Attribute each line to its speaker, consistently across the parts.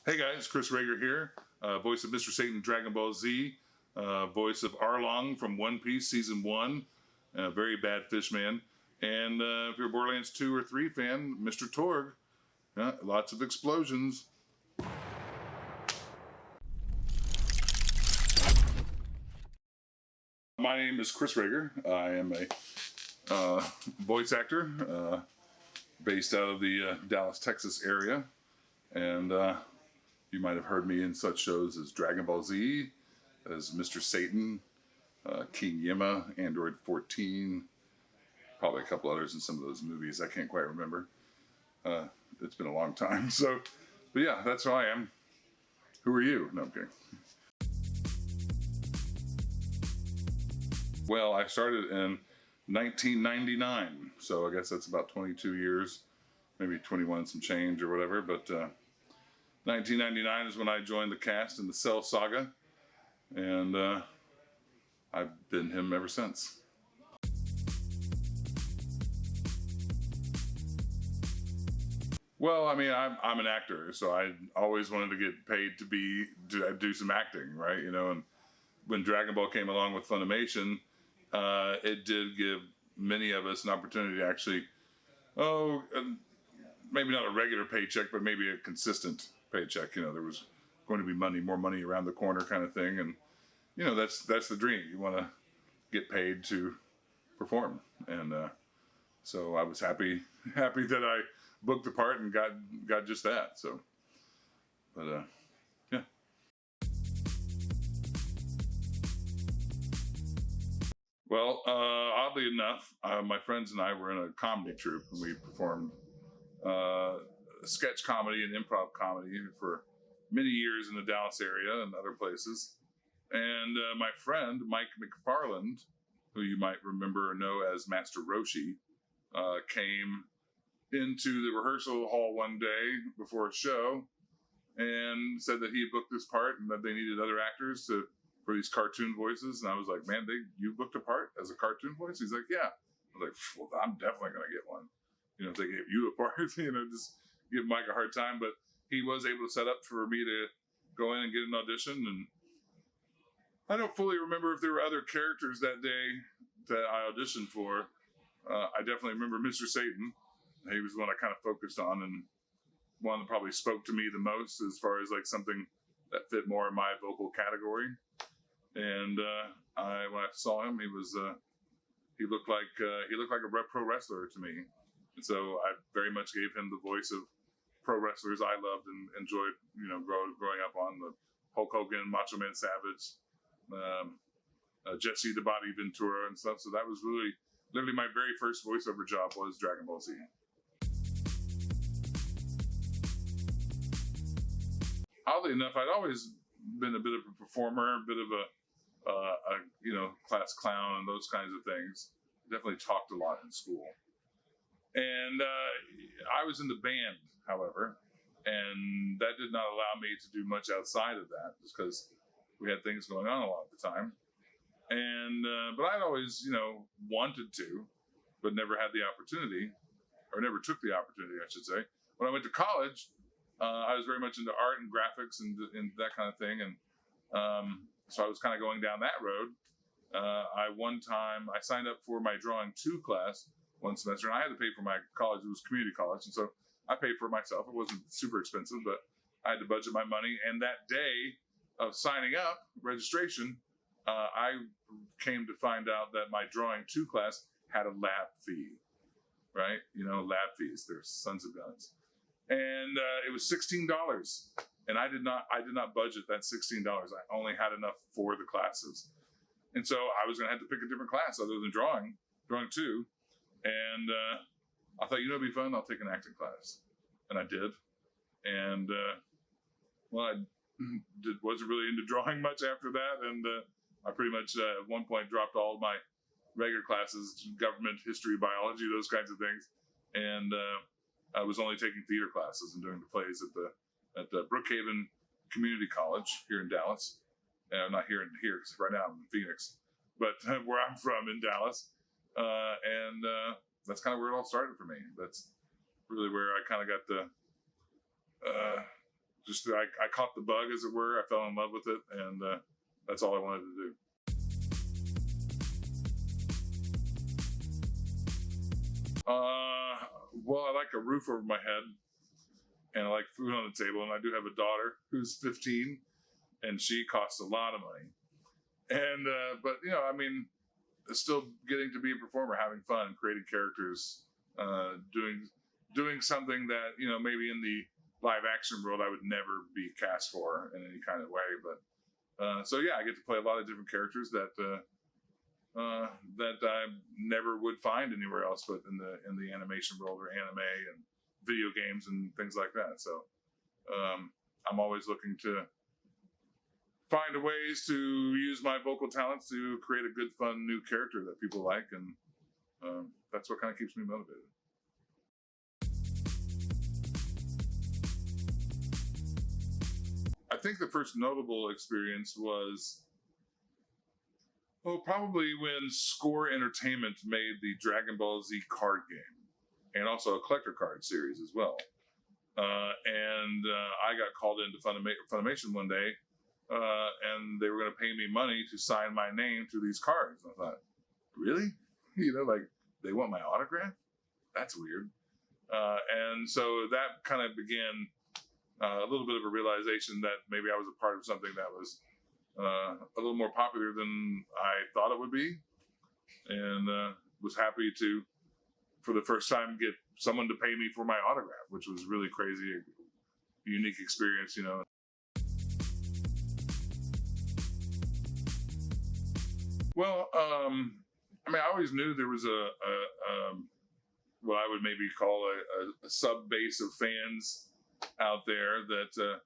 Speaker 1: Hey guys, Chris Rager here, voice of Mr. Satan in Dragon Ball Z, voice of Arlong from One Piece Season 1, very bad fish man, and if you're a Borderlands 2 or 3 fan, Mr. Torg, lots of explosions. My name is Chris Rager. I am a voice actor based out of the Dallas, Texas area, and you might have heard me in such shows as Dragon Ball Z, as Mr. Satan, King Yima, Android 14, probably a couple others in some of those movies. I can't quite remember. It's been a long time. But yeah, that's who I am. Who are you? No, I'm kidding. Well, I started in 1999, so I guess that's about 22 years, maybe 21 some change or whatever, but 1999 is when I joined the cast in the Cell Saga, and I've been him ever since. Well, I mean, I'm an actor, so I always wanted to get paid to do some acting, right? You know, and when Dragon Ball came along with Funimation, it did give many of us an opportunity to actually, maybe not a regular paycheck, but maybe a consistent paycheck. You know, there was going to be more money around the corner kind of thing. And, you know, that's the dream. You want to get paid to perform. And so I was happy that I booked the part and got just that. So, but yeah. Well, oddly enough, my friends and I were in a comedy troupe, and we performed sketch comedy and improv comedy for many years in the Dallas area and other places. And my friend, Mike McFarland, who you might remember or know as Master Roshi, came into the rehearsal hall one day before a show and said that he had booked this part and that they needed other actors for these cartoon voices. And I was like, man, you booked a part as a cartoon voice? He's like, yeah. I was like, well, I'm definitely going to get one. You know, if they gave you a part, you know, just give Mike a hard time. But he was able to set up for me to go in and get an audition. And I don't fully remember if there were other characters that day that I auditioned for. I definitely remember Mr. Satan. He was the one I kind of focused on, and one that probably spoke to me the most as far as like something that fit more in my vocal category. And when I saw him, he looked like a pro wrestler to me. And so I very much gave him the voice of pro wrestlers I loved and enjoyed, you know, growing up on, the Hulk Hogan, Macho Man Savage, Jesse the Body Ventura and stuff. So that was literally my very first voiceover job was Dragon Ball Z. Oddly enough, I'd always been a bit of a performer, a bit of a class clown and those kinds of things. Definitely talked a lot in school. And I was in the band, however, and that did not allow me to do much outside of that, just because we had things going on a lot of the time. And but I'd always, you know, wanted to, but never had the opportunity, or never took the opportunity, I should say. When I went to college, I was very much into art and graphics and that kind of thing, and so I was kind of going down that road. One time I signed up for my drawing 2 class one semester, and I had to pay for my college. It was community college, and so I paid for it myself. It wasn't super expensive, but I had to budget my money. And that day of signing up, registration, I came to find out that my drawing 2 class had a lab fee, right? You know, lab fees, they're sons of guns. And it was $16. And I did not budget that $16. I only had enough for the classes. And so I was going to have to pick a different class other than drawing 2. And I thought, you know, it'd be fun. I'll take an acting class. And I did. And, I wasn't really into drawing much after that. And I pretty much at one point dropped all of my regular classes, government, history, biology, those kinds of things. And I was only taking theater classes and doing the plays at the Brookhaven Community College here in Dallas. Not here because right now I'm in Phoenix, but where I'm from in Dallas. And that's kind of where it all started for me. That's really where I kind of got the just I caught the bug, as it were. I fell in love with it, and that's all I wanted to do. Well, I like a roof over my head, and I like food on the table, and I do have a daughter who's 15, and she costs a lot of money. And but I mean, still getting to be a performer, having fun, creating characters, doing something that maybe in the live action world I would never be cast for in any kind of way. But so yeah, I get to play a lot of different characters that I never would find anywhere else, but in the animation world or anime and video games and things like that. So I'm always looking to find ways to use my vocal talents to create a good, fun, new character that people like, and that's what kind of keeps me motivated. I think the first notable experience was probably when Score Entertainment made the Dragon Ball Z card game, and also a collector card series as well. And I got called into Funimation one day, and they were going to pay me money to sign my name to these cards. I thought, really? Like they want my autograph? That's weird. And so that kind of began a little bit of a realization that maybe I was a part of something that was a little more popular than I thought it would be, and was happy to, for the first time, get someone to pay me for my autograph, which was really crazy, a unique experience, Well, I mean, I always knew there was what I would maybe call a sub base of fans out there that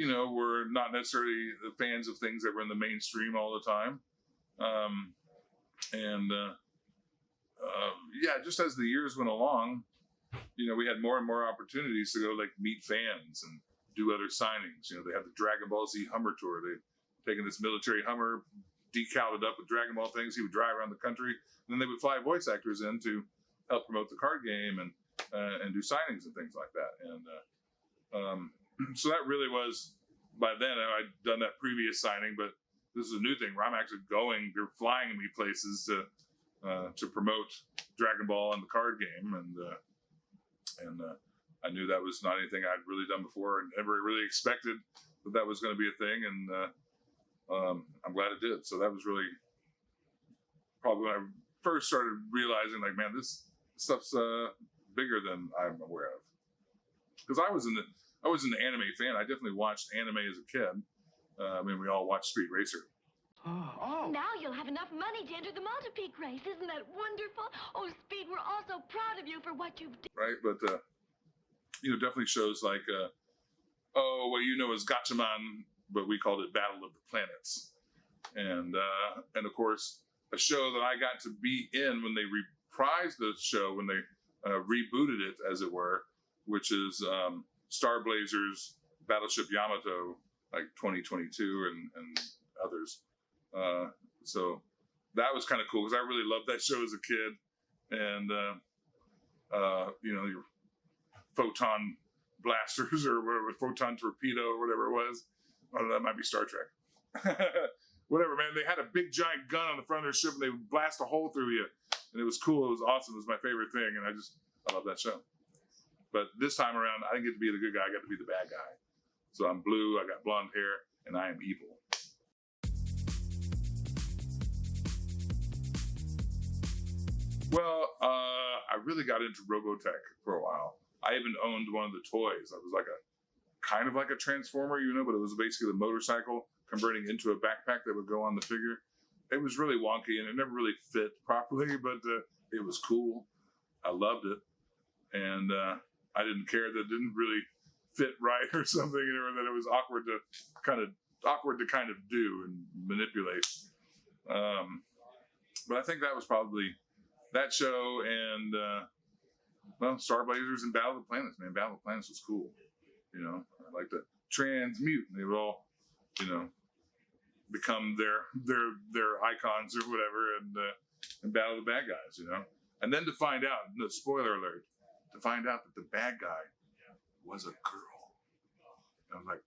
Speaker 1: were not necessarily the fans of things that were in the mainstream all the time, and yeah, just as the years went along, we had more and more opportunities to go meet fans and do other signings. They had the Dragon Ball Z Hummer tour. They'd taken this military Hummer, decaled it up with Dragon Ball things. He would drive around the country, and then they would fly voice actors in to help promote the card game and do signings and things like that. And so that really was, by then I'd done that previous signing, but this is a new thing where I'm actually they're flying me places to promote Dragon Ball and the card game, and I knew that was not anything I'd really done before, and never really expected that was going to be a thing, and I'm glad it did. So that was really probably when I first started realizing, man, this stuff's bigger than I'm aware of. Because I was an anime fan. I definitely watched anime as a kid. I mean, we all watched Speed Racer.
Speaker 2: Oh. Now you'll have enough money to enter the multi-peak race. Isn't that wonderful? Oh, Speed, we're all so proud of you for what you've done.
Speaker 1: Right, but definitely shows like what is Gatchaman, but we called it Battle of the Planets, and of course a show that I got to be in when they reprised the show, when they rebooted it, as it were, which is Star Blazers, Battleship Yamato, like 2022 and others. So that was kind of cool because I really loved that show as a kid, and your photon blasters or whatever, photon torpedo or whatever it was. Oh, that might be Star Trek. Whatever, man. They had a big giant gun on the front of their ship and they would blast a hole through you, and it was cool. It was awesome. It was my favorite thing, and I love that show. But this time around, I didn't get to be the good guy. I got to be the bad guy. So I'm blue. I got blonde hair, and I am evil. Well, I really got into Robotech for a while. I even owned one of the toys. I was kind of like a transformer, but it was basically the motorcycle converting into a backpack that would go on the figure. It was really wonky and it never really fit properly, but it was cool. I loved it, and I didn't care that it didn't really fit right or something, or that it was awkward to kind of do and manipulate. But I think that was probably that show, and Star Blazers and Battle of the Planets. Man, Battle of the Planets was cool. I like to transmute, and they would all, become their icons or whatever, and battle the bad guys. And then to find out, no, spoiler alert, to find out that the bad guy was a girl. I was like,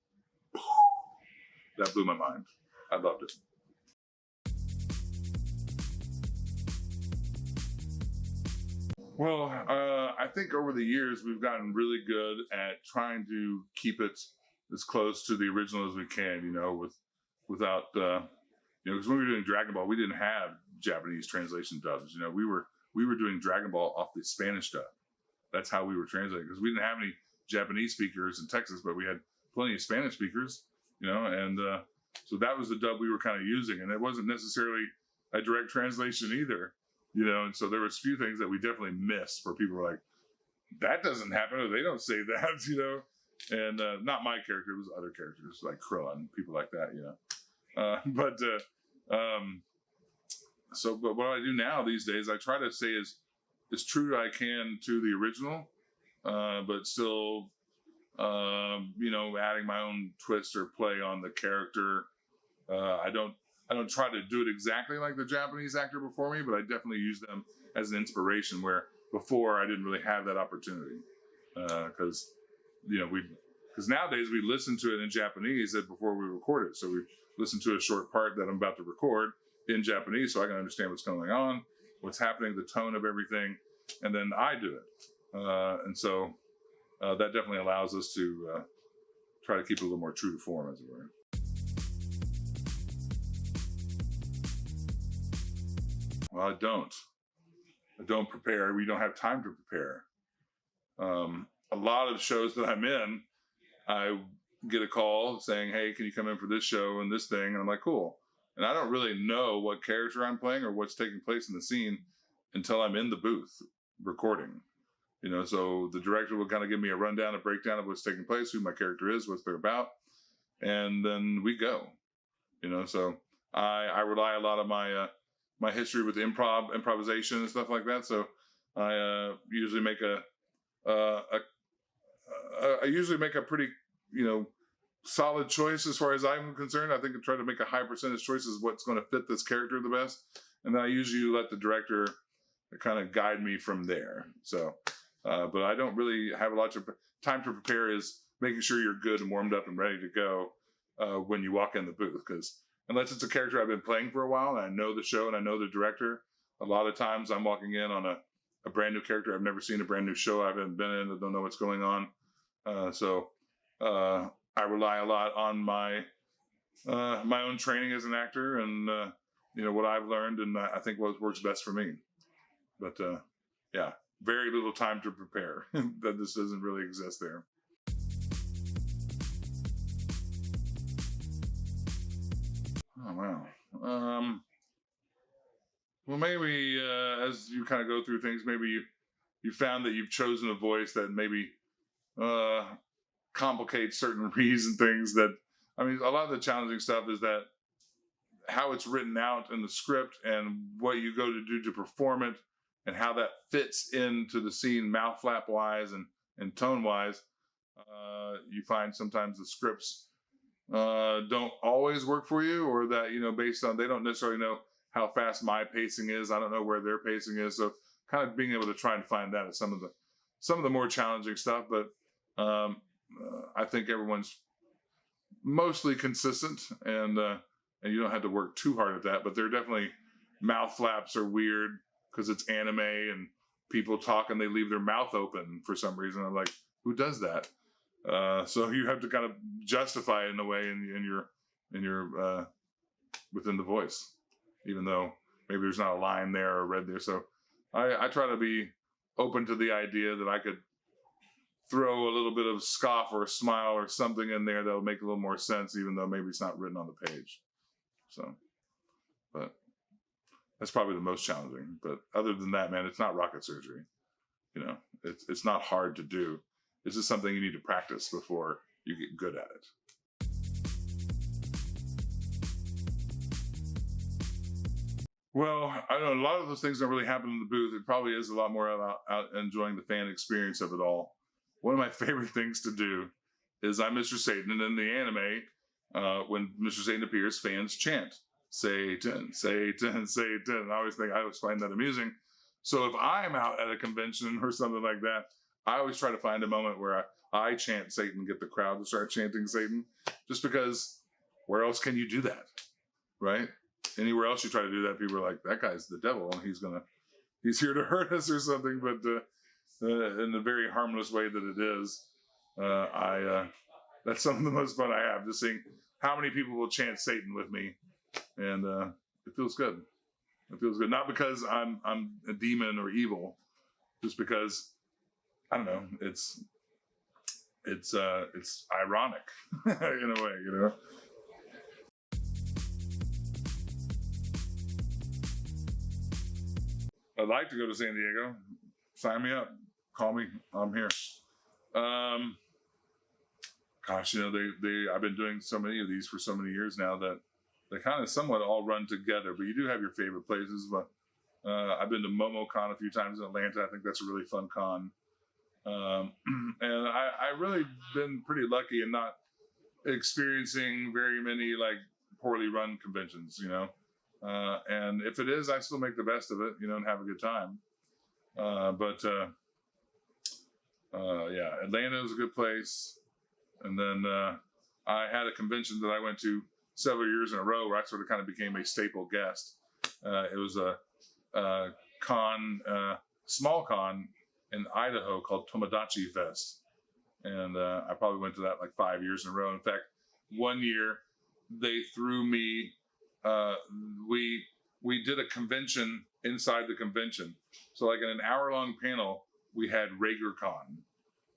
Speaker 1: that blew my mind. I loved it. Well, I think over the years we've gotten really good at trying to keep it as close to the original as we can. Without because when we were doing Dragon Ball, we didn't have Japanese translation dubs. We were doing Dragon Ball off the Spanish dub. That's how we were translating, because we didn't have any Japanese speakers in Texas, but we had plenty of Spanish speakers. And so that was the dub we were kind of using, and it wasn't necessarily a direct translation either. And so there was a few things that we definitely missed where people were like, that doesn't happen, or they don't say that, And not my character, it was other characters like Krillin, people like that, But what I do now these days, I try to stay as true as I can to the original, but still, adding my own twist or play on the character. I don't try to do it exactly like the Japanese actor before me, but I definitely use them as an inspiration, where before I didn't really have that opportunity. Because nowadays we listen to it in Japanese before we record it. So we listen to a short part that I'm about to record in Japanese so I can understand what's going on, what's happening, the tone of everything, and then I do it. And so that definitely allows us to try to keep it a little more true to form, as it were. Well, I don't prepare. We don't have time to prepare. A lot of shows that I'm in, I get a call saying, hey, can you come in for this show and this thing? And I'm like, cool. And I don't really know what character I'm playing or what's taking place in the scene until I'm in the booth recording. So the director will kind of give me a rundown, a breakdown of what's taking place, who my character is, what they're about. And then we go. So I rely a lot on my history with improvisation and stuff like that. So I usually make a pretty, solid choice as far as I'm concerned. I think I try to make a high percentage choices what's going to fit this character the best. And then I usually let the director kind of guide me from there. So, but I don't really have a lot of time to prepare, is making sure you're good and warmed up and ready to go when you walk in the booth. Because unless it's a character I've been playing for a while and I know the show and I know the director, a lot of times I'm walking in on a brand new character. I've never seen a brand new show I haven't been in. I don't know what's going on. So I rely a lot on my own training as an actor and, what I've learned, and I think what works best for me. But yeah, very little time to prepare. That this doesn't really exist there. Oh, wow. Well, maybe as you kind of go through things, maybe you found that you've chosen a voice that maybe complicates certain reads and things that, a lot of the challenging stuff is that how it's written out in the script and what you go to do to perform it and how that fits into the scene mouth flap wise and tone wise. You find sometimes the scripts don't always work for you, or that, based on, they don't necessarily know how fast my pacing is. I don't know where their pacing is. So kind of being able to try and find that is some of the more challenging stuff. But I think everyone's mostly consistent, and you don't have to work too hard at that. But there definitely, mouth flaps are weird because it's anime and people talk and they leave their mouth open for some reason. I'm like, who does that? So you have to kind of justify it in a way in your within the voice, even though maybe there's not a line there or read there. So I try to be open to the idea that I could throw a little bit of scoff or a smile or something in there that'll make a little more sense, even though maybe it's not written on the page. So, but that's probably the most challenging. But other than that, man, it's not rocket surgery. It's not hard to do. It's just something you need to practice before you get good at it. Well, I know a lot of those things don't really happen in the booth. It probably is a lot more about out enjoying the fan experience of it all. One of my favorite things to do is I'm Mr. Satan, and in the anime, when Mr. Satan appears, fans chant, Satan, Satan, Satan. I always find that amusing. So if I'm out at a convention or something like that, I always try to find a moment where I chant Satan, get the crowd to start chanting Satan, just because where else can you do that, right? Anywhere else you try to do that, people are like, that guy's the devil and he's here to hurt us or something. But in the very harmless way that it is, that's some of the most fun I have, just seeing how many people will chant Satan with me, and it feels good. It feels good, not because I'm a demon or evil, just because I don't know. It's ironic in a way, you know. I'd like to go to San Diego. Sign me up. Call me. I'm here. Gosh, you know, I've been doing so many of these for so many years now that they kind of somewhat all run together. But you do have your favorite places. But I've been to MomoCon a few times in Atlanta. I think that's a really fun con. And I really been pretty lucky in not experiencing very many like poorly run conventions, you know. And if it is, I still make the best of it, you know, and have a good time. Yeah, Atlanta is a good place. And then I had a convention that I went to several years in a row where I sort of kind of became a staple guest. It was a small con in Idaho called Tomodachi Fest. And I probably went to that like 5 years in a row. In fact, one year they threw me, we did a convention inside the convention. So like in an hour-long panel, we had RagerCon,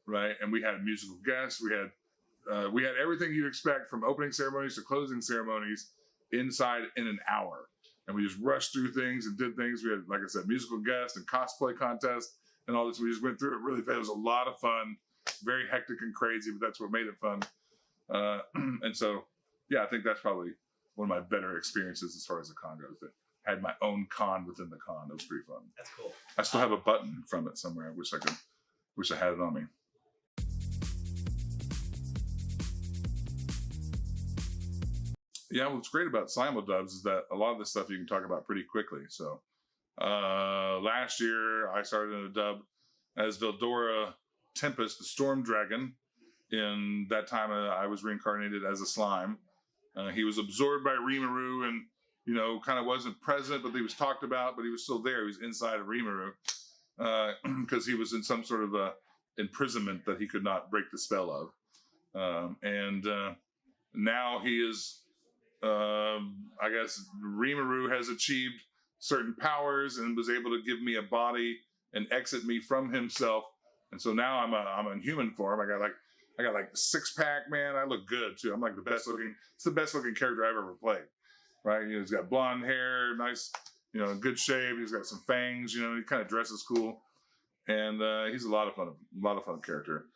Speaker 1: right? And we had musical guests, we had everything you expect from opening ceremonies to closing ceremonies inside in an hour. And we just rushed through things and did things. We had, like I said, musical guests and cosplay contests and all this. We just went through it really fast. It was a lot of fun, very hectic and crazy, but that's what made it fun. And so, yeah, I think that's probably one of my better experiences as far as the con goes. That I had my own con within the con. It was pretty fun.
Speaker 3: That's cool.
Speaker 1: I still have a button from it somewhere. I wish I had it on me. Yeah, what's great about simuldubs is that a lot of this stuff you can talk about pretty quickly. So last year I started in a dub as Veldora Tempest, the Storm Dragon. In that time I was reincarnated as a slime. He was absorbed by Rimuru and, you know, kind of wasn't present, but he was talked about, but he was still there. He was inside of Rimuru because he was in some sort of imprisonment that he could not break the spell of. Now he is... I guess Rimuru has achieved certain powers and was able to give me a body and exit me from himself. And so now I'm in human form. I got like 6-pack, man. I look good too. I'm like it's the best looking character I've ever played. Right? You know, he's got blonde hair, nice, you know, good shape. He's got some fangs, you know, he kind of dresses cool. And he's a lot of fun character.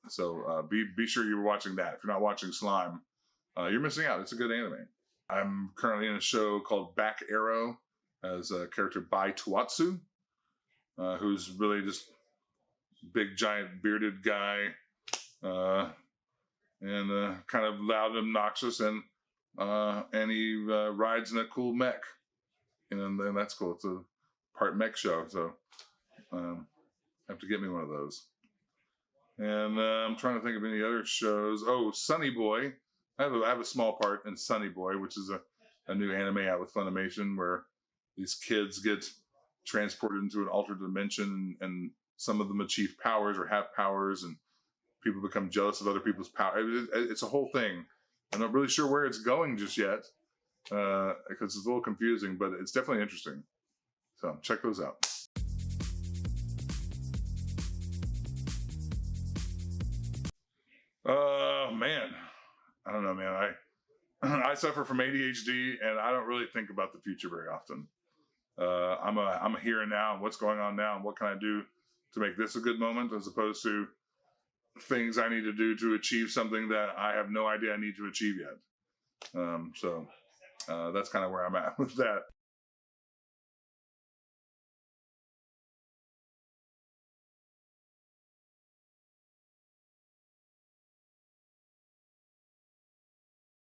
Speaker 1: So be sure you were watching that. If you're not watching Slime, you're missing out. It's a good anime. I'm currently in a show called Back Arrow as a character Bai Tuatsu, who's really just big, giant, bearded guy, and kind of loud and obnoxious, and he rides in a cool mech, and that's cool. It's a part mech show, so have to get me one of those. And I'm trying to think of any other shows. Oh, Sunny Boy. I have a small part in Sunny Boy, which is a new anime out with Funimation where these kids get transported into an altered dimension and some of them achieve powers or have powers and people become jealous of other people's power. It's a whole thing. I'm not really sure where it's going just yet because it's a little confusing, but it's definitely interesting. So check those out. Man. I don't know, man. I suffer from ADHD, and I don't really think about the future very often. I'm a here and now, and what's going on now, and what can I do to make this a good moment, as opposed to things I need to do to achieve something that I have no idea I need to achieve yet. So that's kind of where I'm at with that.